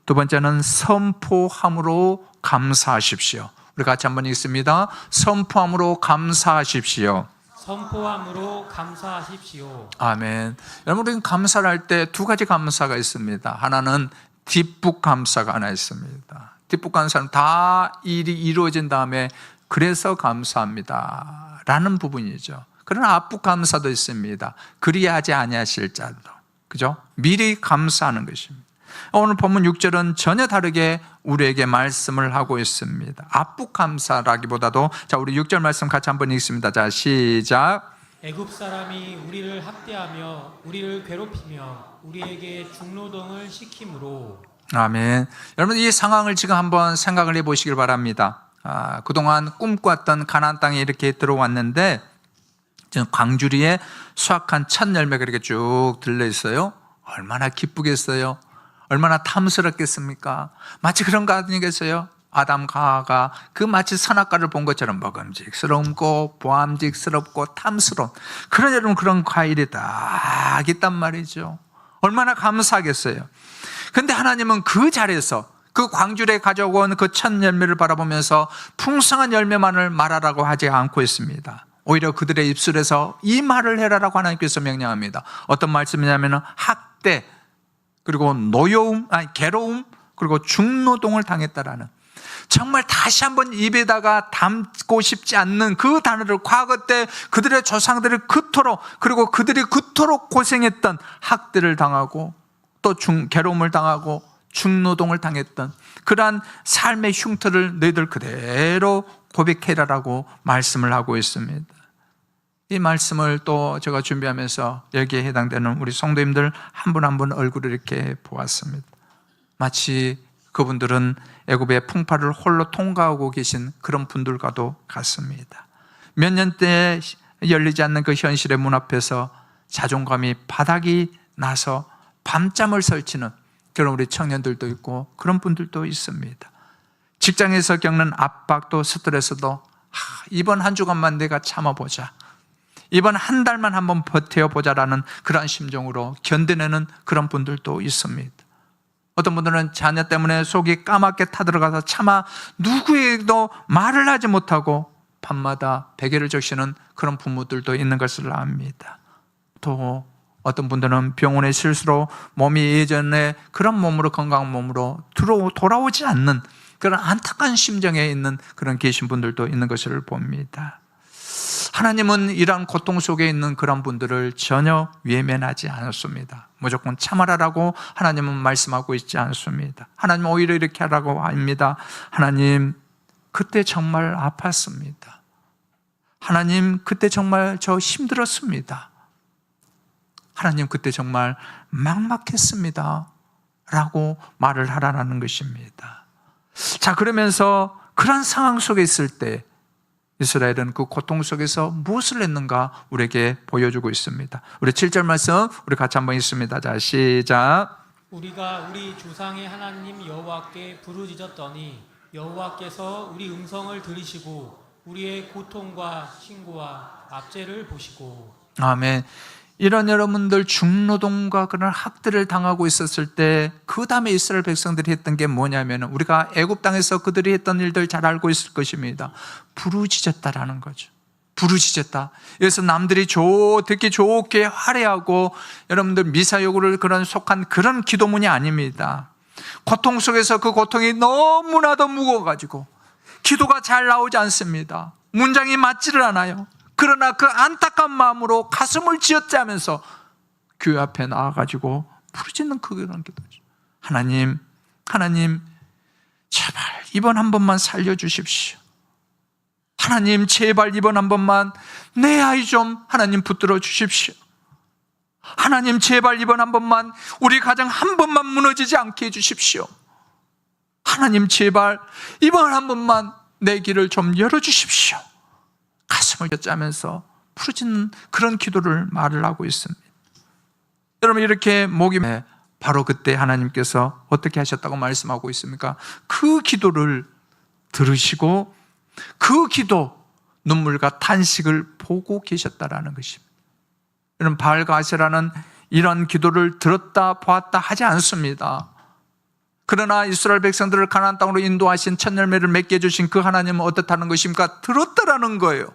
두 번째는 선포함으로 감사하십시오. 우리 같이 한번 읽습니다. 선포함으로 감사하십시오. 선포함으로 감사하십시오. 아멘. 여러분, 우리는 감사를 할 때 두 가지 감사가 있습니다. 하나는 뒷북 감사가 하나 있습니다. 뒷북 감사는 다 일이 이루어진 다음에 그래서 감사합니다 라는 부분이죠. 그러나 앞북 감사도 있습니다. 그리하지 아니하실 자도, 그죠? 미리 감사하는 것입니다. 오늘 본문 6절은 전혀 다르게 우리에게 말씀을 하고 있습니다. 앞북 감사라기보다도, 자, 우리 6절 말씀 같이 한번 읽습니다. 자, 시작. 애굽 사람이 우리를 학대하며 우리를 괴롭히며 우리에게 중노동을 시키므로. 아멘. 여러분, 이 상황을 지금 한번 생각을 해보시길 바랍니다. 그동안 꿈꿔왔던 가나안 땅에 이렇게 들어왔는데 광주리에 수확한 첫 열매가 이렇게 쭉 들려있어요. 얼마나 기쁘겠어요. 얼마나 탐스럽겠습니까? 마치 그런 거 아니겠어요? 아담과 하와가 그 마치 선악과를 본 것처럼 먹음직스럽고 보암직스럽고 탐스러운 그런 여러분 그런 과일이 딱 있단 말이죠. 얼마나 감사하겠어요. 그런데 하나님은 그 자리에서 그 광주리에 가져온 그 첫 열매를 바라보면서 풍성한 열매만을 말하라고 하지 않고 있습니다. 오히려 그들의 입술에서 이 말을 해라라고 하나님께서 명령합니다. 어떤 말씀이냐면 학대, 그리고 노여움, 괴로움, 그리고 중노동을 당했다라는, 정말 다시 한번 입에다가 담고 싶지 않는 그 단어를, 과거 때 그들의 조상들이 그토록, 그리고 그들이 그토록 고생했던 학대를 당하고 또 괴로움을 당하고 중노동을 당했던 그러한 삶의 흉터를 너희들 그대로 고백해라라고 말씀을 하고 있습니다. 이 말씀을 또 제가 준비하면서 여기에 해당되는 우리 성도님들 한 분 한 분 얼굴을 이렇게 보았습니다. 마치 그분들은 애굽의 풍파를 홀로 통과하고 계신 그런 분들과도 같습니다. 몇 년째 열리지 않는 그 현실의 문 앞에서 자존감이 바닥이 나서 밤잠을 설치는 그런 우리 청년들도 있고 그런 분들도 있습니다. 직장에서 겪는 압박도 스트레스도 이번 한 주간만 내가 참아보자, 이번 한 달만 한번 버텨보자라는 그런 심정으로 견뎌내는 그런 분들도 있습니다. 어떤 분들은 자녀 때문에 속이 까맣게 타들어가서 차마 누구에게도 말을 하지 못하고 밤마다 베개를 적시는 그런 부모들도 있는 것을 압니다. 또 어떤 분들은 병원의 실수로 몸이 예전에 그런 몸으로, 건강한 몸으로 돌아오지 않는 그런 안타까운 심정에 있는 그런 계신 분들도 있는 것을 봅니다. 하나님은 이러한 고통 속에 있는 그런 분들을 전혀 외면하지 않았습니다. 무조건 참아라라고 하나님은 말씀하고 있지 않습니다. 하나님은 오히려 이렇게 하라고 합니다. 하나님, 그때 정말 아팠습니다. 하나님, 그때 정말 저 힘들었습니다. 하나님, 그때 정말 막막했습니다 라고 말을 하라는 것입니다. 자, 그러면서 그런 상황 속에 있을 때 이스라엘은 그 고통 속에서 무엇을 했는가 우리에게 보여주고 있습니다. 우리 7절 말씀 우리 같이 한번 읽습니다. 자, 시작. 우리가 우리 조상의 하나님 여호와께 부르짖었더니 여호와께서 우리 음성을 들으시고 우리의 고통과 신고와 압제를 보시고. 아멘. 이런 여러분들 중노동과 그런 학대를 당하고 있었을 때 그 다음에 이스라엘 백성들이 했던 게 뭐냐면, 우리가 애굽 땅에서 그들이 했던 일들 잘 알고 있을 것입니다. 부르짖었다라는 거죠. 부르짖었다. 그래서 남들이 듣기 좋게 화려하고 여러분들 미사여구를 그런 속한 그런 기도문이 아닙니다. 고통 속에서 그 고통이 너무나도 무거워가지고 기도가 잘 나오지 않습니다. 문장이 맞지를 않아요. 그러나 그 안타까운 마음으로 가슴을 쥐어짜면서 교회 앞에 나와가지고 부르짖는 그런 기도죠. 하나님, 제발 이번 한 번만 살려주십시오. 하나님, 제발 이번 한 번만 내 아이 좀 하나님 붙들어 주십시오. 하나님, 제발 이번 한 번만 우리 가정 한 번만 무너지지 않게 해주십시오. 하나님, 제발 이번 한 번만 내 길을 좀 열어주십시오. 가슴을 쥐어짜면서 부르짖는 그런 기도를 말을 하고 있습니다. 여러분, 이렇게 목이 바로 그때 하나님께서 어떻게 하셨다고 말씀하고 있습니까? 그 기도를 들으시고 그 기도, 눈물과 탄식을 보고 계셨다라는 것입니다. 여러분, 바알과 아세라는 이런 기도를 들었다 보았다 하지 않습니다. 그러나 이스라엘 백성들을 가나안 땅으로 인도하신 첫 열매를 맺게 해주신 그 하나님은 어떻다는 것입니까? 들었다라는 거예요.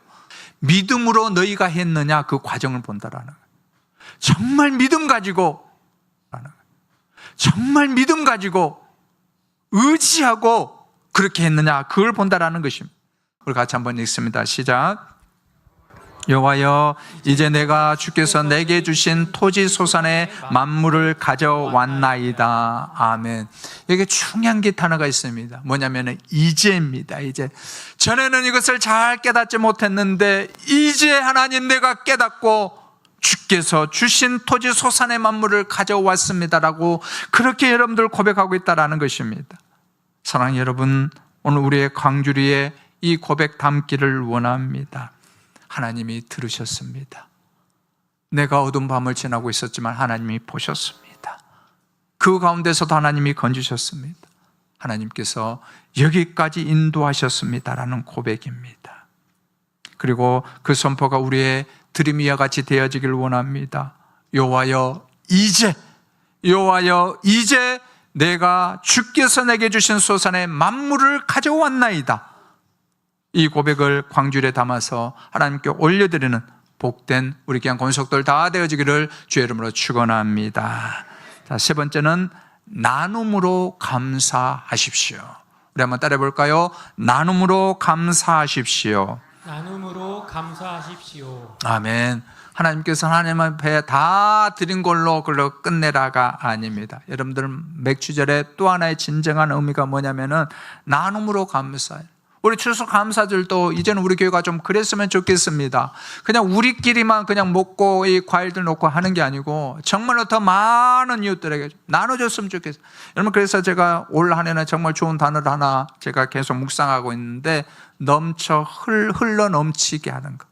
믿음으로 너희가 했느냐, 그 과정을 본다라는 거예요. 정말 믿음 가지고 의지하고 그렇게 했느냐, 그걸 본다라는 것입니다. 우리 같이 한번 읽습니다. 시작. 여호와여, 이제 내가 주께서 내게 주신 토지 소산의 만물을 가져왔나이다. 아멘. 여기 중요한 게 단어가 있습니다. 뭐냐면 이제입니다. 이제. 전에는 이것을 잘 깨닫지 못했는데 이제 하나님, 내가 깨닫고 주께서 주신 토지 소산의 만물을 가져왔습니다라고 그렇게 여러분들 고백하고 있다라는 것입니다. 사랑하는 여러분, 오늘 우리의 광주리에 이 고백 담기를 원합니다. 하나님이 들으셨습니다. 내가 어두운 밤을 지나고 있었지만 하나님이 보셨습니다. 그 가운데서도 하나님이 건지셨습니다. 하나님께서 여기까지 인도하셨습니다라는 고백입니다. 그리고 그 선포가 우리의 드림이와 같이 되어지길 원합니다. 여호와여, 이제 내가 주께서 내게 주신 소산의 만물을 가져왔나이다. 이 고백을 광주리에 담아서 하나님께 올려드리는 복된 우리 귀한 권속들 다 되어지기를 주의 이름으로 축원합니다. 자, 세 번째는 나눔으로 감사하십시오. 우리 한번 따라해 볼까요? 나눔으로 감사하십시오. 나눔으로 감사하십시오. 아멘. 하나님께서 하나님 앞에 다 드린 걸로 끝내라가 아닙니다. 여러분들, 맥주절에 또 하나의 진정한 의미가 뭐냐면은 나눔으로 감사해요. 우리 추수 감사절도 이제는 우리 교회가 좀 그랬으면 좋겠습니다. 그냥 우리끼리만 그냥 먹고 이 과일들 놓고 하는 게 아니고 정말로 더 많은 이웃들에게 나눠줬으면 좋겠어요. 여러분, 그래서 제가 올 한 해는 정말 좋은 단어를 하나 제가 계속 묵상하고 있는데, 흘러 넘치게 하는 거.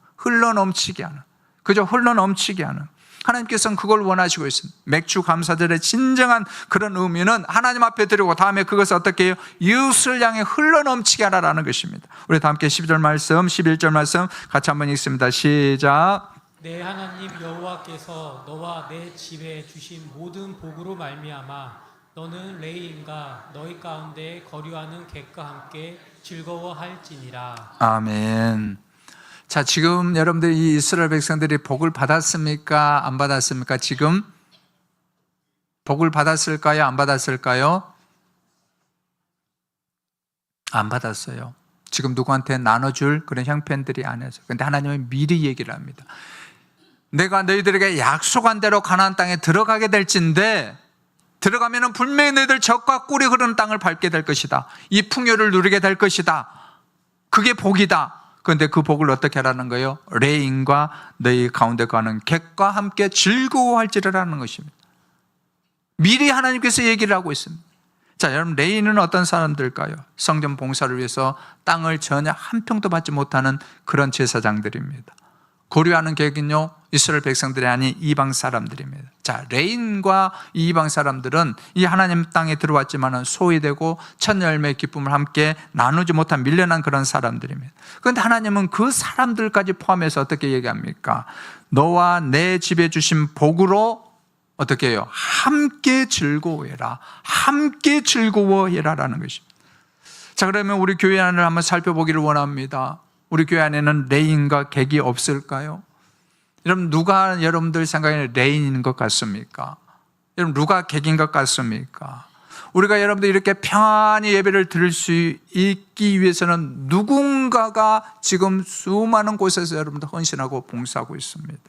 그저 흘러 넘치게 하는. 하나님께서는 그걸 원하시고 있습니다. 맥주 감사절의 진정한 그런 의미는 하나님 앞에 드리고 다음에 그것을 어떻게 해요? 이웃을 향해 흘러넘치게 하라는 것입니다. 우리 다 함께 12절 말씀, 11절 말씀 같이 한번 읽습니다. 시작. 내 하나님 여호와께서 너와 내 집에 주신 모든 복으로 말미암아 너는 레위인과 너희 가운데 거류하는 객과 함께 즐거워할지니라. 아멘. 자, 지금 여러분들 이 이스라엘 백성들이 복을 받았습니까? 안 받았습니까? 지금 복을 받았을까요? 안 받았을까요? 안 받았어요. 지금 누구한테 나눠줄 그런 형편들이 안 해서. 그런데 하나님은 미리 얘기를 합니다. 내가 너희들에게 약속한 대로 가나안 땅에 들어가게 될진데, 들어가면은 분명히 너희들 젖과 꿀이 흐르는 땅을 밟게 될 것이다. 이 풍요를 누리게 될 것이다. 그게 복이다. 그런데 그 복을 어떻게 하라는 거예요? 레인과 너희 가운데 가는 객과 함께 즐거워할지라는 것입니다. 미리 하나님께서 얘기를 하고 있습니다. 자, 여러분, 레인은 어떤 사람들일까요? 성전 봉사를 위해서 땅을 전혀 한 평도 받지 못하는 그런 제사장들입니다. 고려하는 계획은요, 이스라엘 백성들이 아닌 이방 사람들입니다. 자, 레인과 이 이방 사람들은 이 하나님 땅에 들어왔지만 소외되고 첫 열매의 기쁨을 함께 나누지 못한 밀려난 그런 사람들입니다. 그런데 하나님은 그 사람들까지 포함해서 어떻게 얘기합니까? 너와 내 집에 주신 복으로 어떻게 해요? 함께 즐거워해라. 함께 즐거워해라라는 것입니다. 자, 그러면 우리 교회 안을 한번 살펴보기를 원합니다. 우리 교회 안에는 레인과 객이 없을까요? 여러분, 누가 여러분들 생각에 레인인 것 같습니까? 여러분, 누가 객인 것 같습니까? 우리가 여러분들 이렇게 평안히 예배를 드릴 수 있기 위해서는 누군가가 지금 수많은 곳에서 여러분들 헌신하고 봉사하고 있습니다.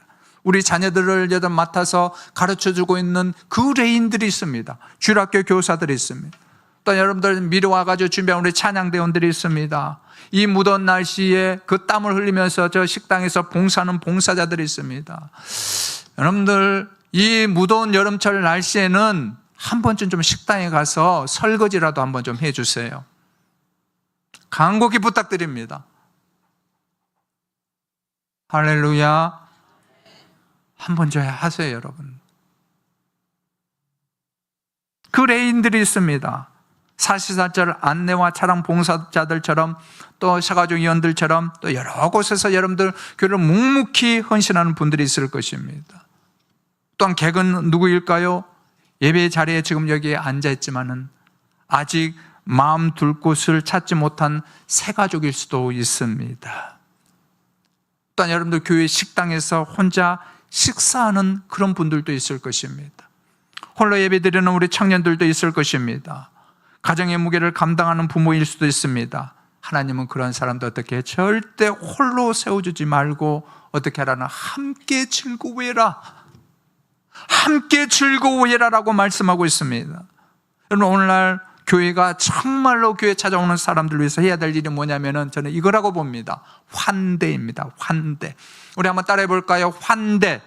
우리 자녀들을 여러분 맡아서 가르쳐주고 있는 그 레인들이 있습니다. 주일학교 교사들이 있습니다. 또 여러분들 미리 와가지고 준비한 우리 찬양대원들이 있습니다. 이 무더운 날씨에 그 땀을 흘리면서 저 식당에서 봉사하는 봉사자들이 있습니다. 여러분들, 이 무더운 여름철 날씨에는 한 번쯤 좀 식당에 가서 설거지라도 한번 좀 해주세요. 간곡히 부탁드립니다. 할렐루야. 한번 좀 하세요, 여러분. 그 레인들이 있습니다. 사시사철 안내와 차량 봉사자들처럼 또 샤가족 위원들처럼 또 여러 곳에서 여러분들 교회를 묵묵히 헌신하는 분들이 있을 것입니다. 또한 객은 누구일까요? 예배 자리에 지금 여기에 앉아있지만은 아직 마음 둘 곳을 찾지 못한 새가족일 수도 있습니다. 또한 여러분들 교회 식당에서 혼자 식사하는 그런 분들도 있을 것입니다. 홀로 예배드리는 우리 청년들도 있을 것입니다. 가정의 무게를 감당하는 부모일 수도 있습니다. 하나님은 그런 사람도 어떻게 절대 홀로 세워주지 말고 어떻게 하라는 함께 즐거워해라, 함께 즐거워해라라고 말씀하고 있습니다. 여러분, 오늘날 교회가 정말로 교회 찾아오는 사람들을 위해서 해야 될 일이 뭐냐면은 저는 이거라고 봅니다. 환대입니다. 환대. 우리 한번 따라해 볼까요? 환대.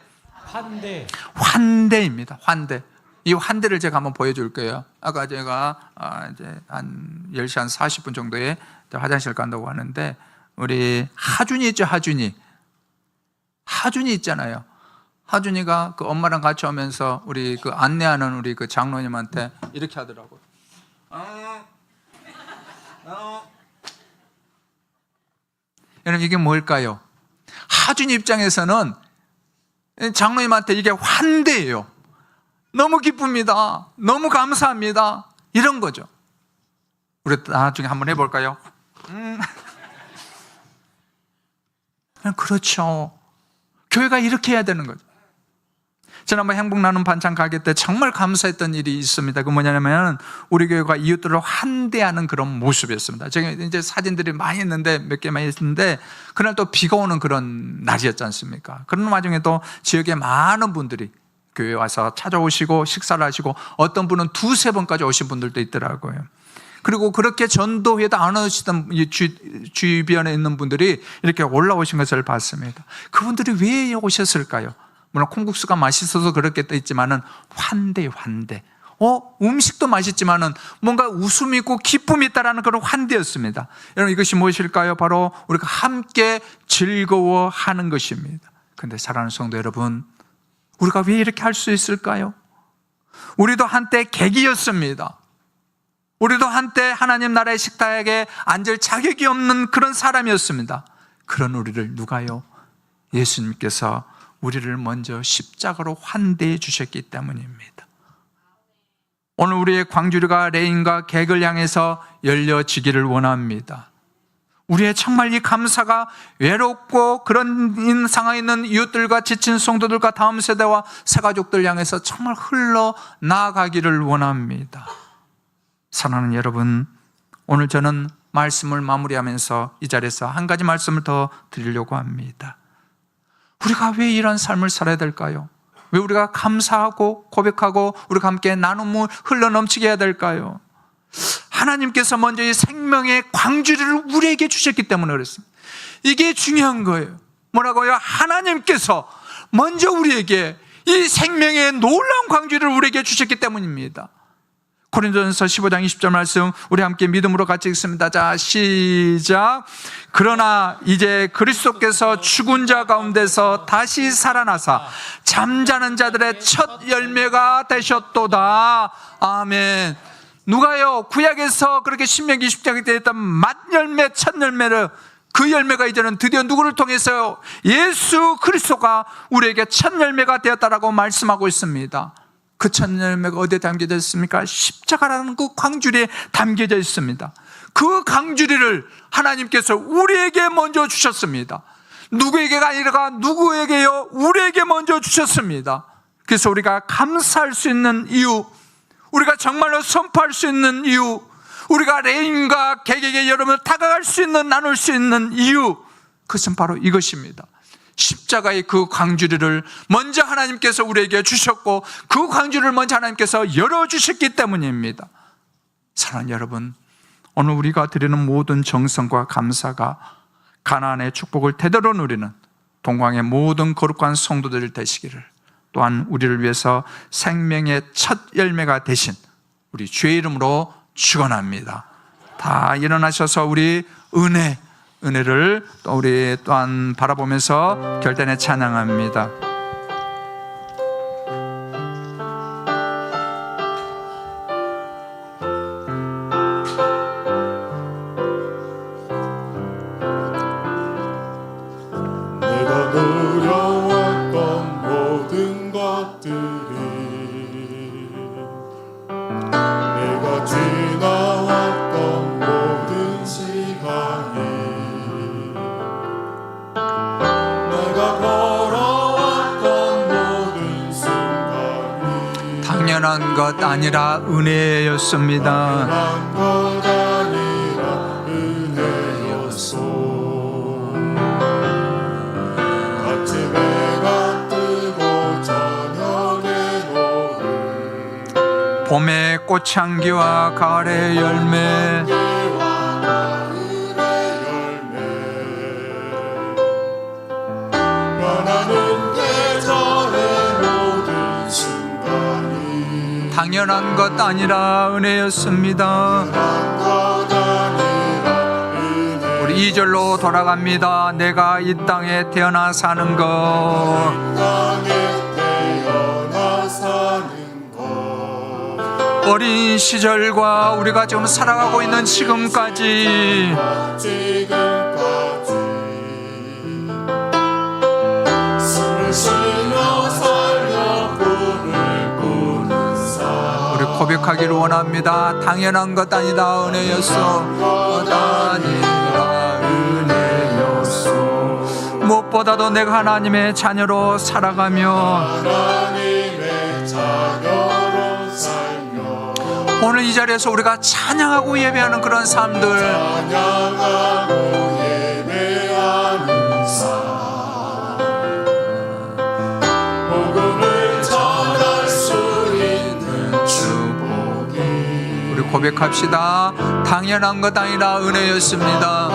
환대입니다. 환대. 이 환대를 제가 한번 보여줄 거예요. 아까 제가 이제 한 10시 한 40분 정도에 화장실 간다고 하는데, 우리 하준이 있죠, 하준이 있잖아요. 하준이가 그 엄마랑 같이 오면서 우리 그 안내하는 우리 그 장로님한테 이렇게 하더라고요. 여러분, 이게 뭘까요? 하준이 입장에서는 장로님한테 이게 환대예요. 너무 기쁩니다. 너무 감사합니다. 이런 거죠. 우리 나중에 한번 해볼까요? 그렇죠. 교회가 이렇게 해야 되는 거죠. 지난번 행복 나눔 반찬 가게 때 정말 감사했던 일이 있습니다. 그 뭐냐면 우리 교회가 이웃들을 환대하는 그런 모습이었습니다. 제가 이제 사진들이 많이 있는데 몇 개만 있는데, 그날 또 비가 오는 그런 날이었지 않습니까? 그런 와중에 또 지역에 많은 분들이 교회에 와서 찾아오시고 식사를 하시고, 어떤 분은 2-3번까지 오신 분들도 있더라고요. 그리고 그렇게 전도회도 안 오시던 주변에 있는 분들이 이렇게 올라오신 것을 봤습니다. 그분들이 왜 오셨을까요? 물론 콩국수가 맛있어서 그렇겠다 했지만은 환대. 음식도 맛있지만은 뭔가 웃음이 있고 기쁨이 있다라는 그런 환대였습니다. 여러분, 이것이 무엇일까요? 바로 우리가 함께 즐거워하는 것입니다. 그런데 사랑하는 성도 여러분, 우리가 왜 이렇게 할 수 있을까요? 우리도 한때 객이었습니다. 우리도 한때 하나님 나라의 식탁에 앉을 자격이 없는 그런 사람이었습니다. 그런 우리를 누가요? 예수님께서 우리를 먼저 십자가로 환대해 주셨기 때문입니다. 오늘 우리의 광주리가 레인과 객을 향해서 열려지기를 원합니다. 우리의 정말 이 감사가 외롭고 그런 상황에 있는 이웃들과 지친 성도들과 다음 세대와 새가족들 향해서 정말 흘러나가기를 원합니다. 사랑하는 여러분, 오늘 저는 말씀을 마무리하면서 이 자리에서 한 가지 말씀을 더 드리려고 합니다. 우리가 왜 이런 삶을 살아야 될까요? 왜 우리가 감사하고 고백하고 우리가 함께 나눔을 흘러넘치게 해야 될까요? 하나님께서 먼저 이 생명의 광주리를 우리에게 주셨기 때문에 그렇습니다. 이게 중요한 거예요. 뭐라고요? 하나님께서 먼저 우리에게 이 생명의 놀라운 광주리를 우리에게 주셨기 때문입니다. 고린도전서 15장 20절 말씀 우리 함께 믿음으로 같이 읽습니다. 자, 시작. 그러나 이제 그리스도께서 죽은 자 가운데서 다시 살아나사 잠자는 자들의 첫 열매가 되셨도다. 아멘. 누가요? 구약에서 그렇게 신명기 20장에 되었던 맛열매, 첫 열매를, 그 열매가 이제는 드디어 누구를 통해서요? 예수 그리스도가 우리에게 첫 열매가 되었다라고 말씀하고 있습니다. 그 첫 열매가 어디에 담겨져 있습니까? 십자가라는 그 광주리에 담겨져 있습니다. 그 광주리를 하나님께서 우리에게 먼저 주셨습니다. 누구에게가 아니라 누구에게요? 우리에게 먼저 주셨습니다. 그래서 우리가 감사할 수 있는 이유, 우리가 정말로 선포할 수 있는 이유, 우리가 레인과 객에게 여러분을 다가갈 수 있는, 나눌 수 있는 이유, 그것은 바로 이것입니다. 십자가의 그 광주리를 먼저 하나님께서 우리에게 주셨고 그 광주리를 먼저 하나님께서 열어주셨기 때문입니다. 사랑하는 여러분, 오늘 우리가 드리는 모든 정성과 감사가 가나안의 축복을 대대로 누리는 동광의 모든 거룩한 성도들 되시기를, 또한 우리를 위해서 생명의 첫 열매가 되신 우리 주의 이름으로 축원합니다. 다 일어나셔서 우리 은혜를 또 우리 또한 바라보면서 결단에 찬양합니다. 내가 누려왔던 모든 것들이, 내가 지나왔던 모든 시간이, 내가 걸어왔던 모든 순간이 당연한 것 아니라 은혜였습니다. 당연한 것 아니라 은혜였소. 아침에 해가 뜨고 저녁에 노을, 봄의 꽃향기와 가을의 열매, 깨와 가을의 열매, 변하는 계절의 모든 순간이 당연한 것 아니라 은혜였습니다. 당연한 것 아니라 은혜. 우리 2절로 돌아갑니다. 내가 이 땅에 태어나 사는 것, 땅에 태어나 사는 것, 어린 시절과 우리가 지금 살아가고 있는 지금까지 지금까지 숨을 쉬며 살며 꿈을 꾸는 삶, 우리 고백하기를 원합니다. 당연한 것 아니다 은혜였어. 것 아니라 은혜였어. 무엇보다도 내가 하나님의 자녀로 살아가며 하나님의 자녀로 살며 오늘 이 자리에서 우리가 찬양하고 예배하는 그런 삶들, 찬양하고 예배하는 삶, 복음을 전할 수 있는 축복이 우리 고백합시다. 당연한 것 아니라 은혜였습니다.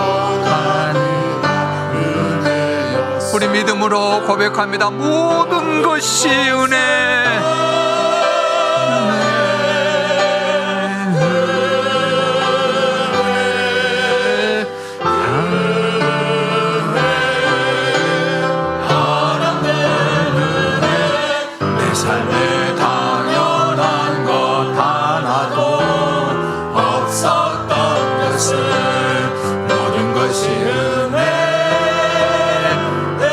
우리 믿음으로 고백합니다. 모든 것이 은혜. 내 삶에 당연한 것 하나도 없었던 것을 모든 것이 은혜.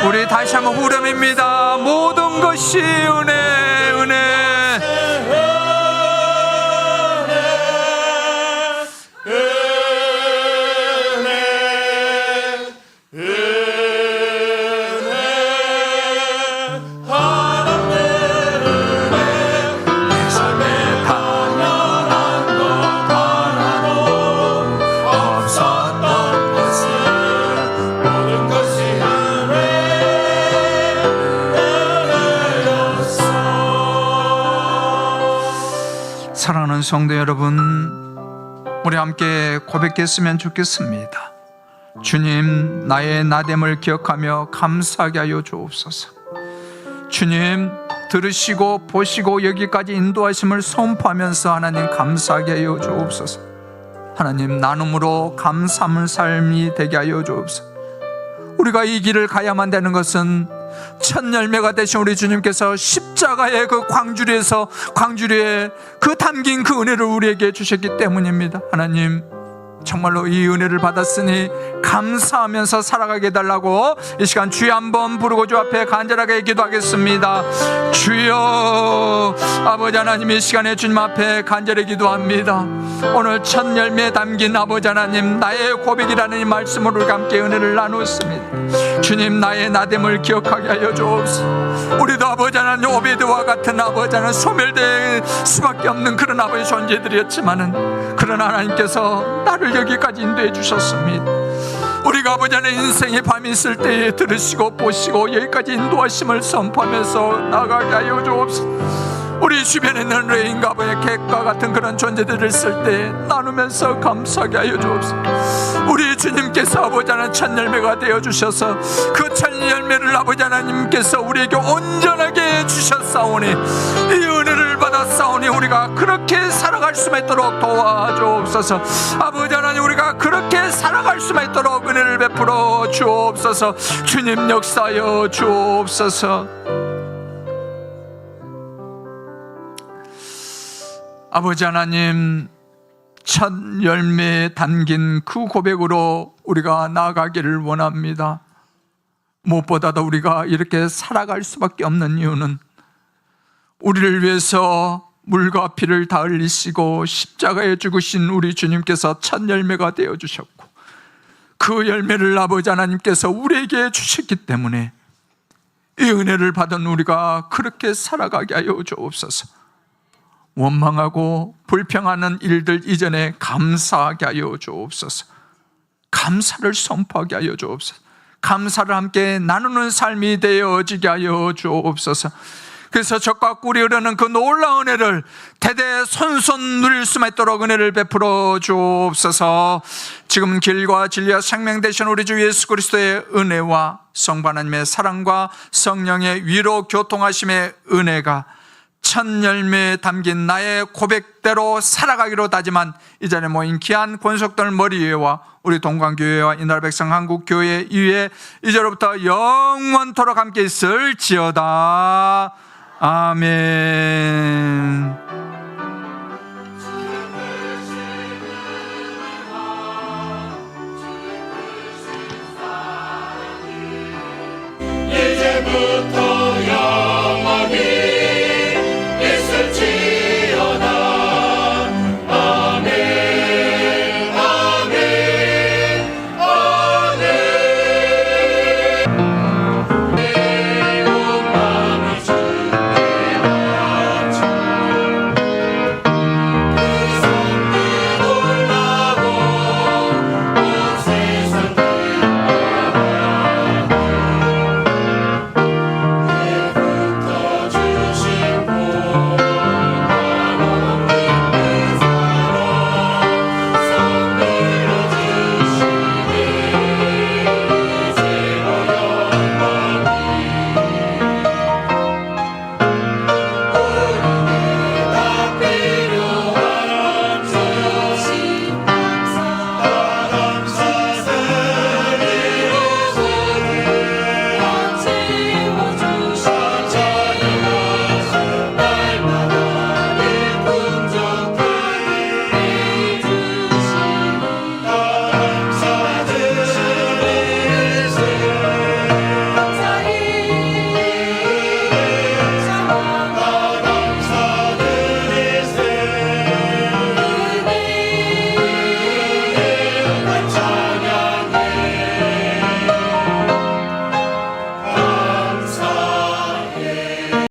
우리 다시 한번 후렴입니다. 모든 것이 은혜, 은혜. 내 삶에 당연한 것 하나도 없었던 것을 모든 것이 사랑하는 성도 여러분, 우리 함께 고백했으면 좋겠습니다. 주님, 나의 나됨을 기억하며 감사하게 하여 주옵소서. 주님, 들으시고 보시고 여기까지 인도하심을 선포하면서 하나님 감사하게 하여 주옵소서. 하나님 나눔으로 감사함을 삶이 되게 하여 주옵소서. 우리가 이 길을 가야만 되는 것은 첫 열매가 되신 우리 주님께서 십자가의 그 광주리에 그 담긴 그 은혜를 우리에게 주셨기 때문입니다. 하나님 정말로 이 은혜를 받았으니 감사하면서 살아가게 해달라고 이 시간 주여 한번 부르고 주 앞에 간절하게 기도하겠습니다. 주여, 아버지 하나님, 이 시간에 주님 앞에 간절히 기도합니다. 오늘 첫 열매에 담긴 아버지 하나님, 나의 고백이라는 이 말씀으로 우리가 함께 은혜를 나눴습니다. 주님, 나의 나됨을 기억하게 하여 주옵소서. 우리도 아버지 하나님, 오베드와 같은 아버지 하나님, 소멸될 수밖에 없는 그런 아버지 존재들이었지만은 그러나 하나님께서 나를 여기까지 인도해 주셨습니다. 우리가 아버지 하나님 인생의 밤이 있을 때에 들으시고 보시고 여기까지 인도하심을 선포하면서 나가게 하여 주옵소서. 우리 주변에 있는 레인과 객과 같은 그런 존재들을 쓸 때 나누면서 감사하게 하여 주옵소서. 우리 주님께서 아버지 하나님 첫 열매가 되어 주셔서 그 첫 열매를 아버지 하나님께서 우리에게 온전하게 주셨사오니 이 은혜를 받았사오니 우리가 그렇게 살아갈 수만 있도록 도와주옵소서. 아버지 하나님, 우리가 그렇게 살아갈 수만 있도록 은혜를 베풀어 주옵소서. 주님 역사하여 주옵소서. 아버지 하나님, 첫 열매에 담긴 그 고백으로 우리가 나아가기를 원합니다. 무엇보다도 우리가 이렇게 살아갈 수밖에 없는 이유는 우리를 위해서 물과 피를 다 흘리시고 십자가에 죽으신 우리 주님께서 첫 열매가 되어주셨고 그 열매를 아버지 하나님께서 우리에게 주셨기 때문에 이 은혜를 받은 우리가 그렇게 살아가게 하여 주옵소서. 원망하고 불평하는 일들 이전에 감사하게 하여 주옵소서. 감사를 선포하게 하여 주옵소서. 감사를 함께 나누는 삶이 되어지게 하여 주옵소서. 그래서 적과 꿀이 흐르는 그 놀라운 은혜를 대대손손 누릴 수만 있도록 은혜를 베풀어 주옵소서. 지금 길과 진리와 생명 되신 우리 주 예수 그리스도의 은혜와 성부 하나님의 사랑과 성령의 위로 교통하심의 은혜가 첫 열매에 담긴 나의 고백대로 살아가기로 다짐한 이 자리에 모인 귀한 권속들 머리 위에와 우리 동광교회와 이나라 백성 한국교회 위에 이제로부터 영원토록 함께 있을지어다. 아멘.